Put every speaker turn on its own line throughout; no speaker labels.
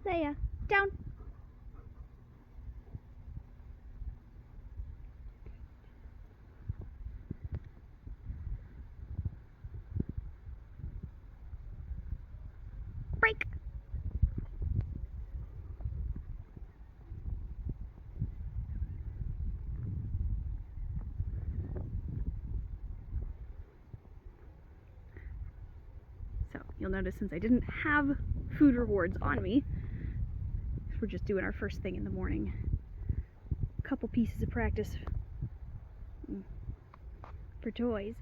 Leia, down. Break. So you'll notice since I didn't have food rewards on me, we're just doing our first thing in the morning. A couple pieces of practice for toys.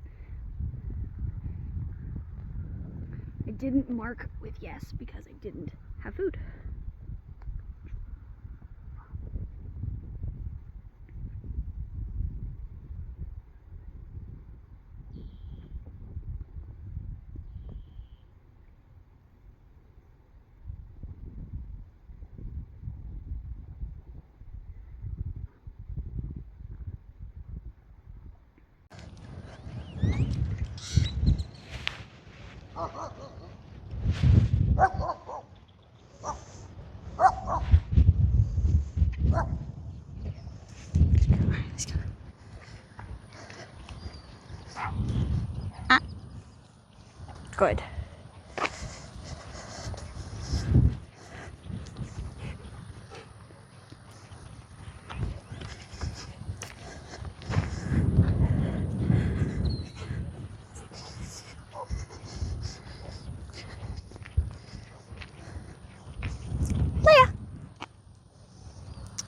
I didn't mark with yes because I didn't have food. Good. Leia,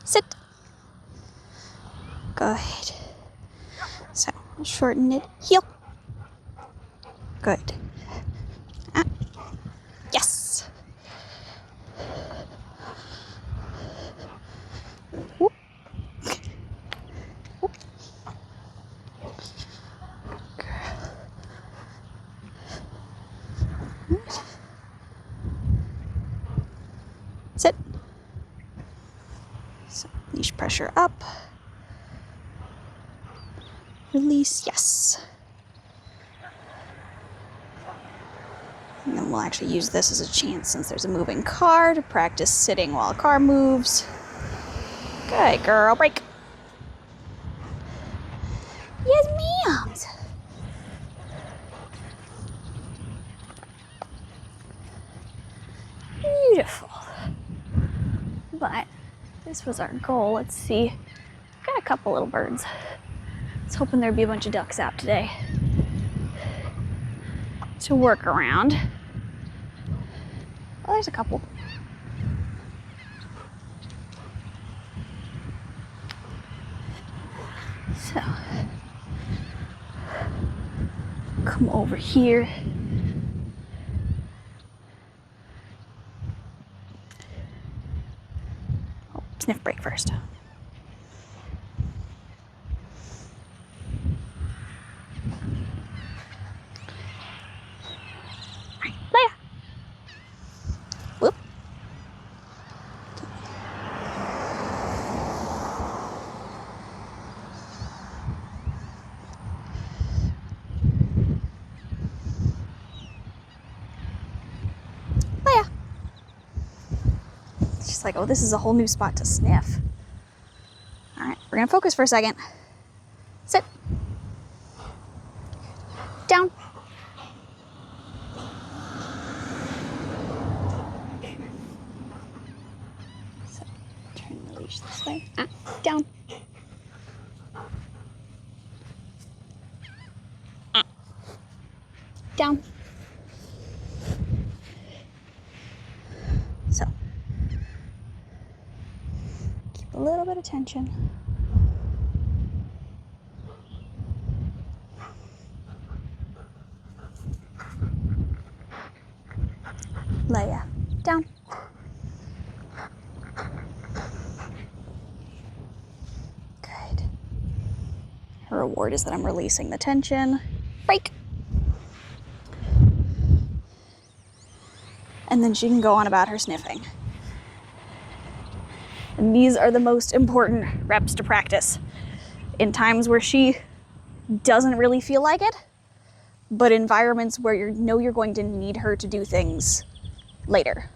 sit. Good. So, shorten it. Heel. Good. Yes. Whoop. Whoop. Sit. So, leash pressure up. Release, yes. And then we'll actually use this as a chance, since there's a moving car, to practice sitting while a car moves. Good girl, break. Yes, ma'ams. Beautiful. But this was our goal. Let's see. Got a couple little birds. I was hoping there'd be a bunch of ducks out today to work around. Oh, there's a couple. So, come over here. Oh, sniff break first. Leia. Whoop. Leia. It's just like, oh, this is a whole new spot to sniff. All right, we're gonna focus for a second. Sit. Down. So, turn the leash this way. Down. Down. So, keep a little bit of tension. Leia, down. Good. Her reward is that I'm releasing the tension. Break. And then she can go on about her sniffing. And these are the most important reps to practice in times where she doesn't really feel like it, but environments where you know you're going to need her to do things later.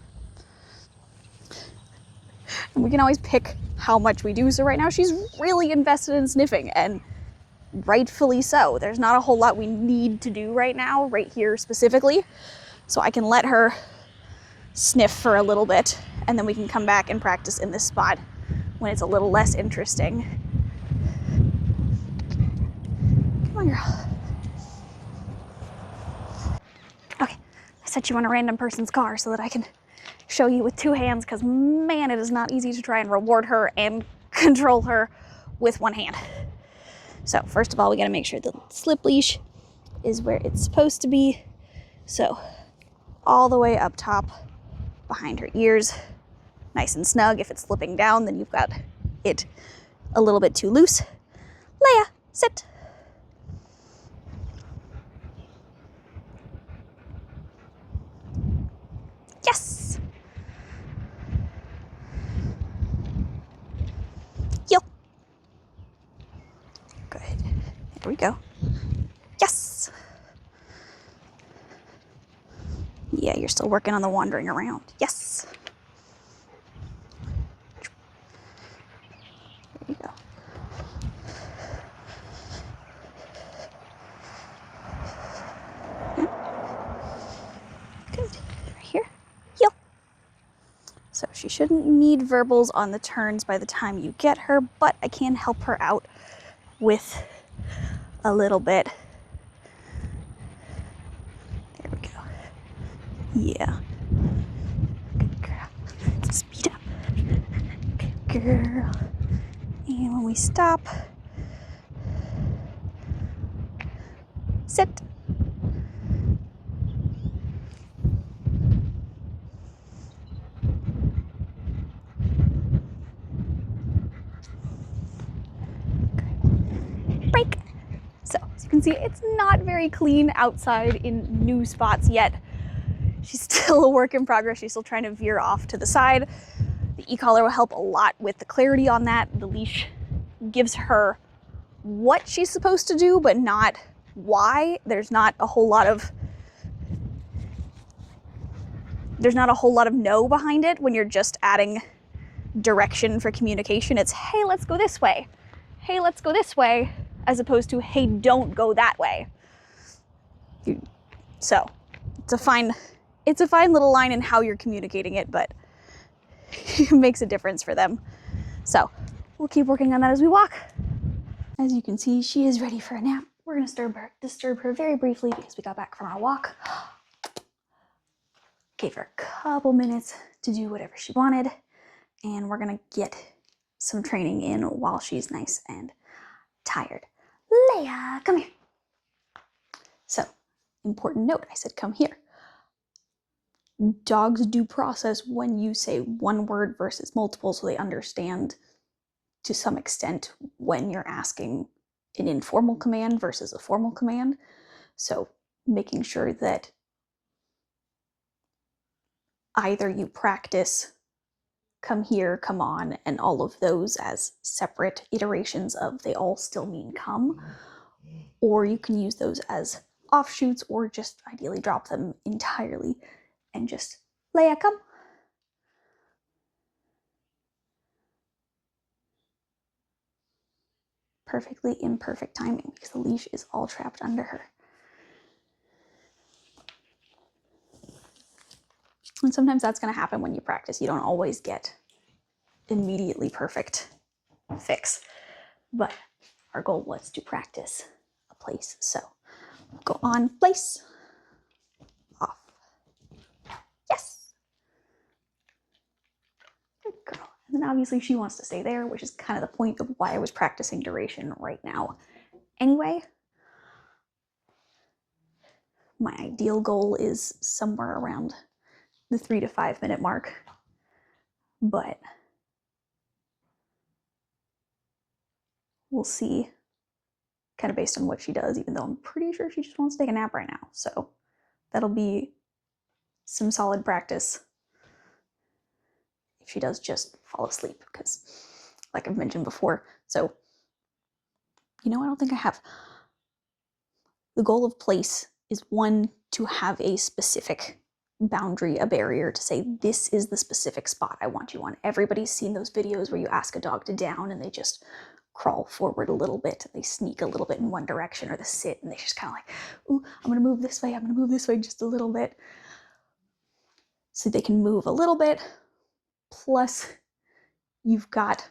And we can always pick how much we do. So right now she's really invested in sniffing, and rightfully so. There's not a whole lot we need to do right now, right here specifically. So I can let her sniff for a little bit, and then we can come back and practice in this spot when it's a little less interesting. Come on, girl. Okay, I set you on a random person's car so that I can show you with 2 hands, because man, it is not easy to try and reward her and control her with 1 hand. So first of all, we gotta make sure the slip leash is where it's supposed to be. So all the way up top behind her ears, nice and snug. If it's slipping down, then you've got it a little bit too loose. Leia, sit. Yes. Heel. Good. There we go. Yes. Yeah, you're still working on the wandering around. Yes. There you go. Good. Right here. Heel. So she shouldn't need verbals on the turns by the time you get her, but I can help her out with a little bit. There we go. Yeah. Good girl. Speed up. Good girl. And when we stop, sit. Good. Break. So, as you can see, it's not very clean outside in new spots yet. She's still a work in progress. She's still trying to veer off to the side. The e-collar will help a lot with the clarity on that. The leash gives her what she's supposed to do, but not why. There's not a whole lot of no behind it when you're just adding direction for communication. It's, hey, let's go this way. Hey, let's go this way, as opposed to, hey, don't go that way. So it's a fine little line in how you're communicating it, but it makes a difference for them. So we'll keep working on that as we walk. As you can see, she is ready for a nap. We're gonna disturb her very briefly because we got back from our walk. Gave her a couple minutes to do whatever she wanted, and we're gonna get some training in while she's nice and tired. Leia, come here. So, important note, I said come here. Dogs do process when you say one word versus multiple, so they understand to some extent when you're asking an informal command versus a formal command. So making sure that either you practice come here, come on, and all of those as separate iterations of they all still mean come, or you can use those as offshoots, or just ideally drop them entirely and just Leia, come. Perfectly imperfect timing because the leash is all trapped under her. And sometimes that's going to happen when you practice. You don't always get immediately perfect fix, but our goal was to practice a place. So go on, place, off. Yes. Good girl. And then obviously she wants to stay there, which is kind of the point of why I was practicing duration right now. Anyway, my ideal goal is somewhere around the 3 to 5 minute mark, but we'll see kind of based on what she does, even though I'm pretty sure she just wants to take a nap right now. So that'll be some solid practice if she does just fall asleep, because like I've mentioned before, so I don't think I have. The goal of place is one, to have a specific boundary, a barrier to say, this is the specific spot I want you on. Everybody's seen those videos where you ask a dog to down and they just crawl forward a little bit, and they sneak a little bit in one direction, or they sit and they just kind of like, ooh, I'm gonna move this way, I'm gonna move this way just a little bit. So they can move a little bit, plus you've got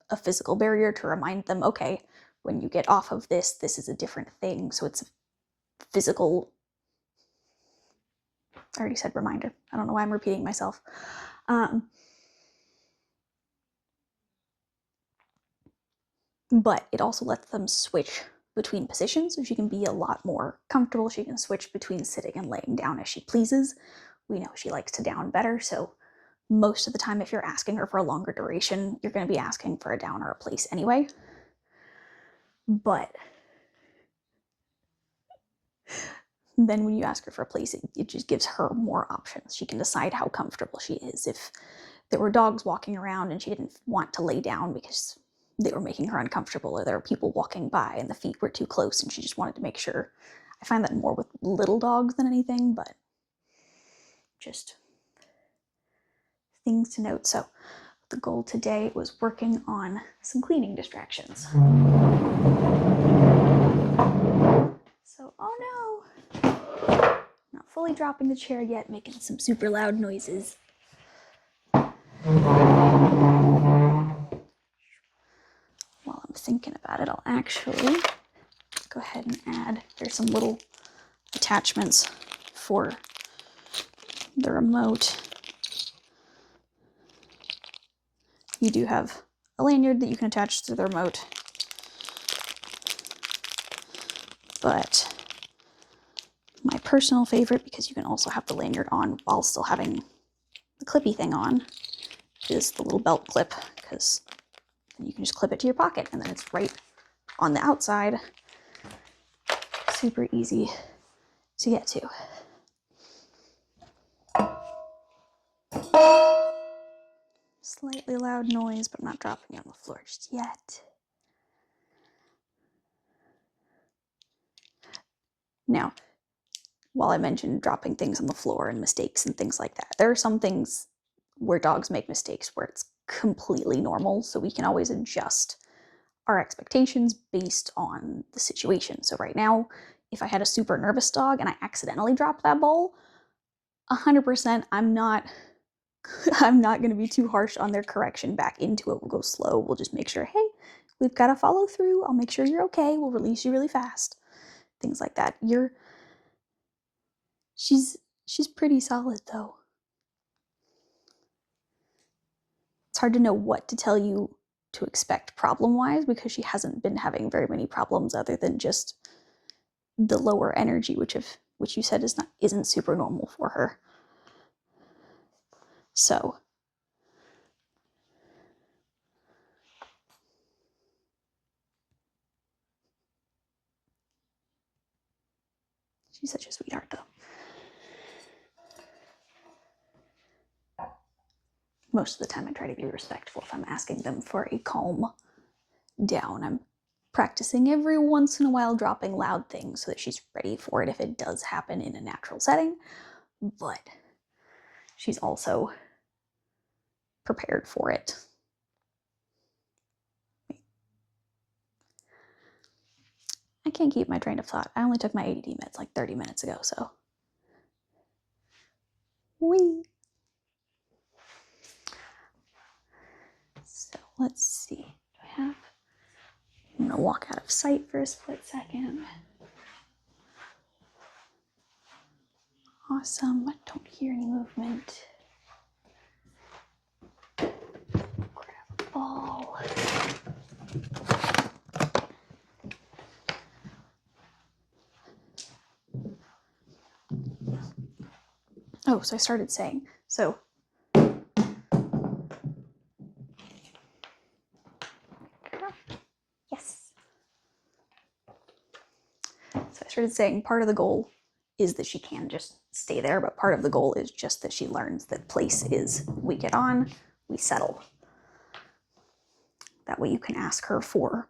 a physical barrier to remind them, okay, when you get off of this, this is a different thing. So it's a physical, I already said reminder. I don't know why I'm repeating myself. But it also lets them switch between positions, so she can be a lot more comfortable. She can switch between sitting and laying down as she pleases. We know she likes to down better, so most of the time if you're asking her for a longer duration, you're going to be asking for a down or a place anyway. But then when you ask her for a place, it just gives her more options. She can decide how comfortable she is. If there were dogs walking around and she didn't want to lay down because they were making her uncomfortable, or there were people walking by and the feet were too close and she just wanted to make sure. I find that more with little dogs than anything, but just things to note. So the goal today was working on some cleaning distractions. So, oh no, not fully dropping the chair yet, making some super loud noises. While I'm thinking about it, I'll actually go ahead and add, there's some little attachments for the remote. You do have a lanyard that you can attach to the remote, but my personal favorite, because you can also have the lanyard on while still having the clippy thing on, is the little belt clip, because you can just clip it to your pocket and then it's right on the outside. Super easy to get to. Slightly loud noise, but I'm not dropping it on the floor just yet. Now, while I mentioned dropping things on the floor and mistakes and things like that, there are some things where dogs make mistakes where it's completely normal, so we can always adjust our expectations based on the situation. So right now, if I had a super nervous dog and I accidentally dropped that bowl, 100% I'm not going to be too harsh on their correction back into it. We'll go slow. We'll just make sure, hey, we've got to follow through. I'll make sure you're okay. We'll release you really fast. Things like that. She's pretty solid though. It's hard to know what to tell you to expect problem-wise, because she hasn't been having very many problems other than just the lower energy, which you said isn't super normal for her. So she's such a sweetheart though. Most of the time I try to be respectful if I'm asking them for a calm down. I'm practicing every once in a while dropping loud things so that she's ready for it if it does happen in a natural setting, but she's also prepared for it. I can't keep my train of thought. I only took my ADD meds like 30 minutes ago, so. Whee! So let's see. Do I have? I'm gonna walk out of sight for a split second. Awesome. I don't hear any movement. Grab a ball. Oh, so I started saying, so yes. So I started saying part of the goal is that she can just stay there, but part of the goal is just that she learns that place is we get on, we settle. That way you can ask her for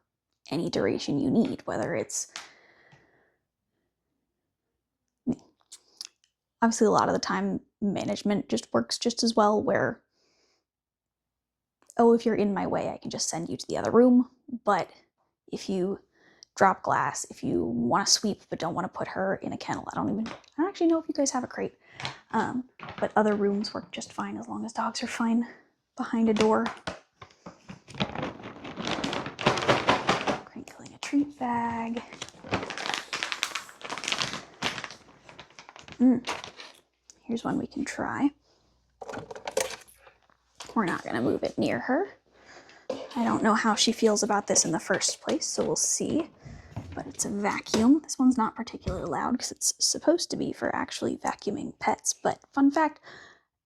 any duration you need, whether it's Obviously, a lot of the time, management just works just as well, where, oh, if you're in my way, I can just send you to the other room. But if you drop glass, if you want to sweep but don't want to put her in a kennel, I don't actually know if you guys have a crate. But other rooms work just fine as long as dogs are fine behind a door. Crinkling a treat bag. Here's one we can try. We're not going to move it near her. I don't know how she feels about this in the first place, so we'll see. But it's a vacuum. This one's not particularly loud because it's supposed to be for actually vacuuming pets. But fun fact,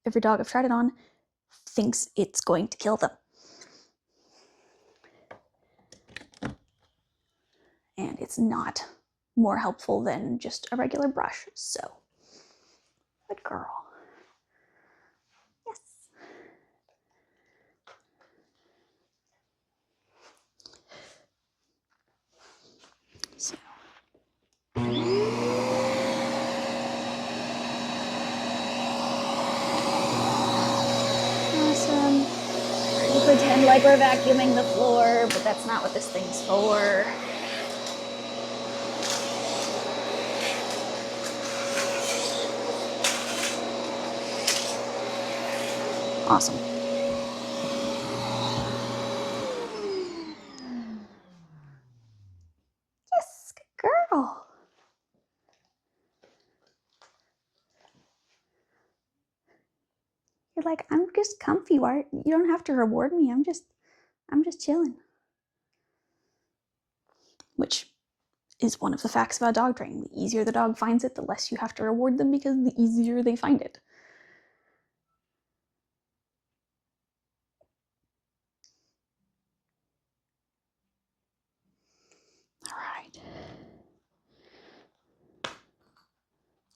every dog I've tried it on thinks it's going to kill them. And it's not more helpful than just a regular brush, so good girl. Yes. So. Awesome. We pretend like we're vacuuming the floor, but that's not what this thing's for. Awesome. Yes, good girl. You're like, I'm just comfy, Art. You don't have to reward me. I'm just chilling. Which is one of the facts about dog training. The easier the dog finds it, the less you have to reward them because the easier they find it. All right.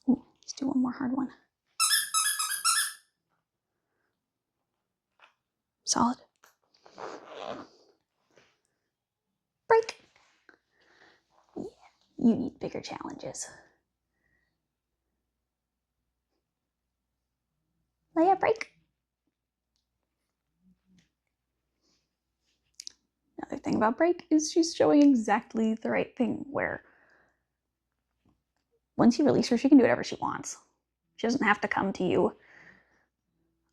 Ooh, let's do one more hard one. Solid. Break. Yeah, you need bigger challenges. Leia, break. Another thing about break is she's showing exactly the right thing, where once you release her, she can do whatever she wants. She doesn't have to come to you.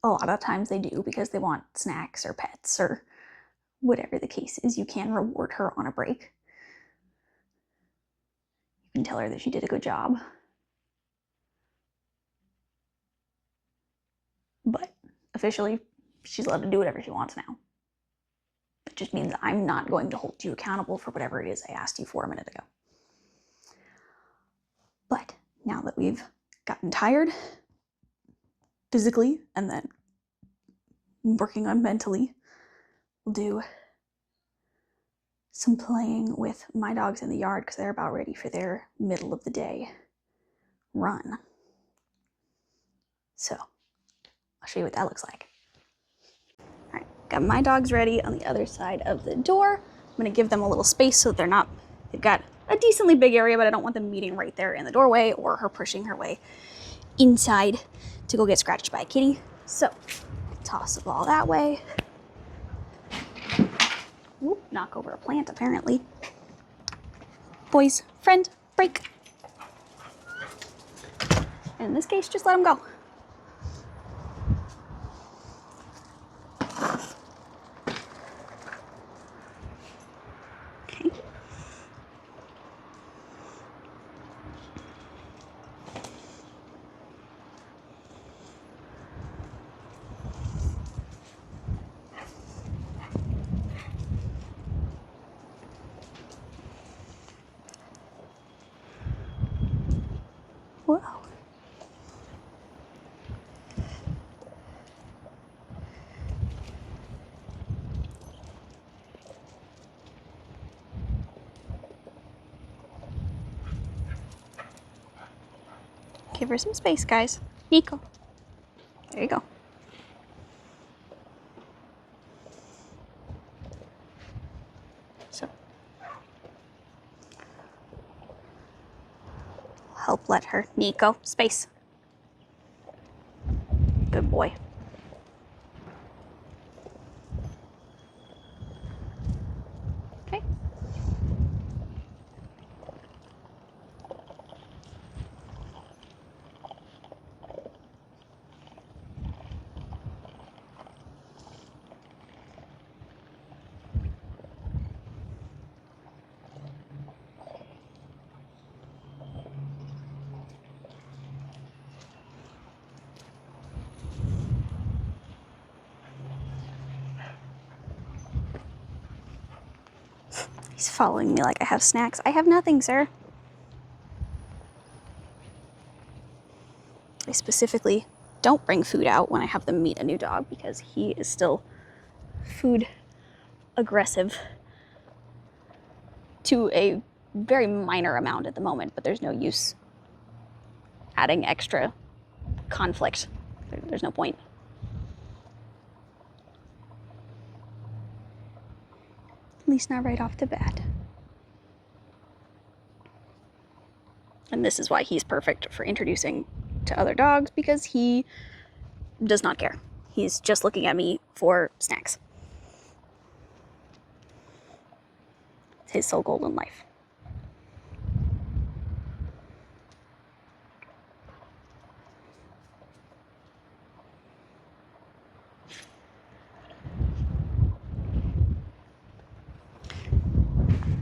A lot of times they do because they want snacks or pets or whatever the case is. You can reward her on a break. You can tell her that she did a good job. But officially, she's allowed to do whatever she wants now. It just means I'm not going to hold you accountable for whatever it is I asked you for a minute ago. But now that we've gotten tired physically and then working on mentally, we'll do some playing with my dogs in the yard because they're about ready for their middle of the day run. So I'll show you what that looks like. All right, got my dogs ready on the other side of the door. I'm gonna give them a little space so they've got a decently big area, but I don't want them meeting right there in the doorway or her pushing her way inside to go get scratched by a kitty. So toss the ball that way. Ooh, knock over a plant apparently. Boys, friend, break. And in this case, just let them go. Okay. Whoa. Give her some space, guys. Nico. There you go. So help let her. Nico, space. Good boy. Okay. He's following me like I have snacks. I have nothing, sir. I specifically don't bring food out when I have them meet a new dog because he is still food aggressive to a very minor amount at the moment, but there's no use adding extra conflict. There's no point. At least not right off the bat. And this is why he's perfect for introducing to other dogs, because he does not care. He's just looking at me for snacks. It's his sole goal in life.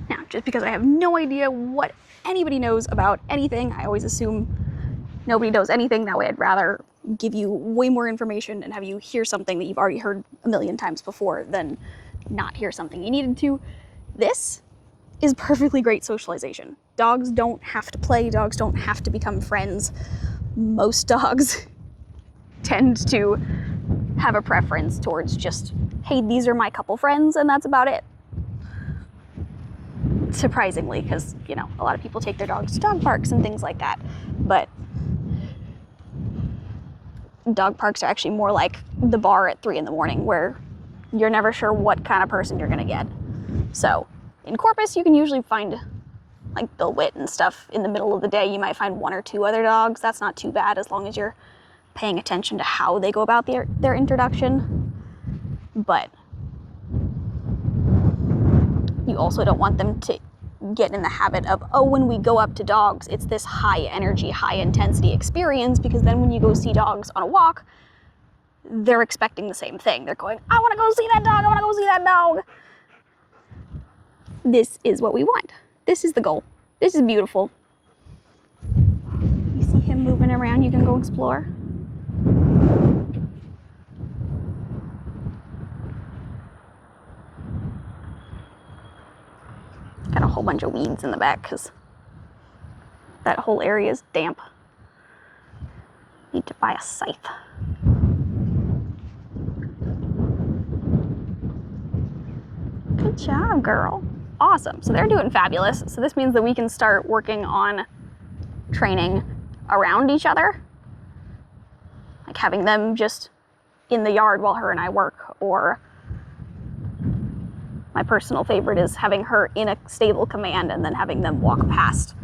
Now, just because I have no idea what anybody knows about anything, I always assume nobody knows anything. That way I'd rather give you way more information and have you hear something that you've already heard a million times before than not hear something you needed to. This is perfectly great socialization. Dogs don't have to play. Dogs don't have to become friends. Most dogs tend to have a preference towards just, hey, these are my couple friends, and that's about it. Surprisingly, because, you know, a lot of people take their dogs to dog parks and things like that. But dog parks are actually more like the bar at 3 a.m, where you're never sure what kind of person you're gonna get. So in Corpus, you can usually find like Bill Witt and stuff in the middle of the day. You might find 1 or 2 other dogs. That's not too bad as long as you're paying attention to how they go about their introduction. But you also don't want them to get in the habit of, oh, when we go up to dogs, it's this high energy, high intensity experience, because then when you go see dogs on a walk, they're expecting the same thing. They're going, I want to go see that dog, I want to go see that dog. This is what we want. This is the goal. This is beautiful. You see him moving around, you can go explore. Got a whole bunch of weeds in the back because that whole area is damp. Need to buy a scythe. Good job, girl. Awesome. So they're doing fabulous. So this means that we can start working on training around each other. Like having them just in the yard while her and I work, or my personal favorite is having her in a stable command and then having them walk past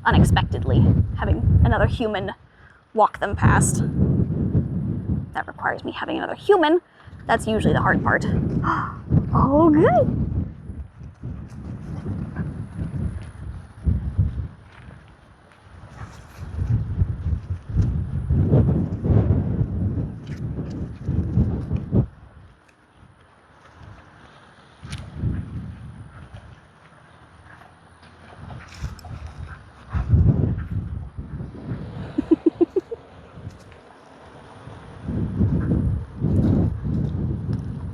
unexpectedly, having another human walk them past. That requires me having another human. That's usually the hard part. Oh, good.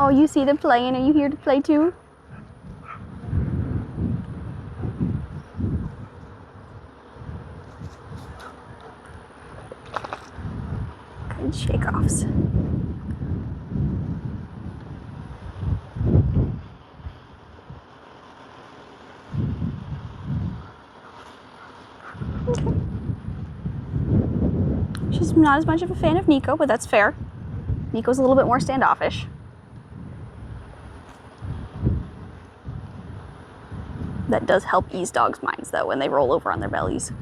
Oh, you see them playing. Are you here to play too? Good shake-offs. Okay. She's not as much of a fan of Nico, but that's fair. Nico's a little bit more standoffish. That does help ease dogs' minds, though, when they roll over on their bellies.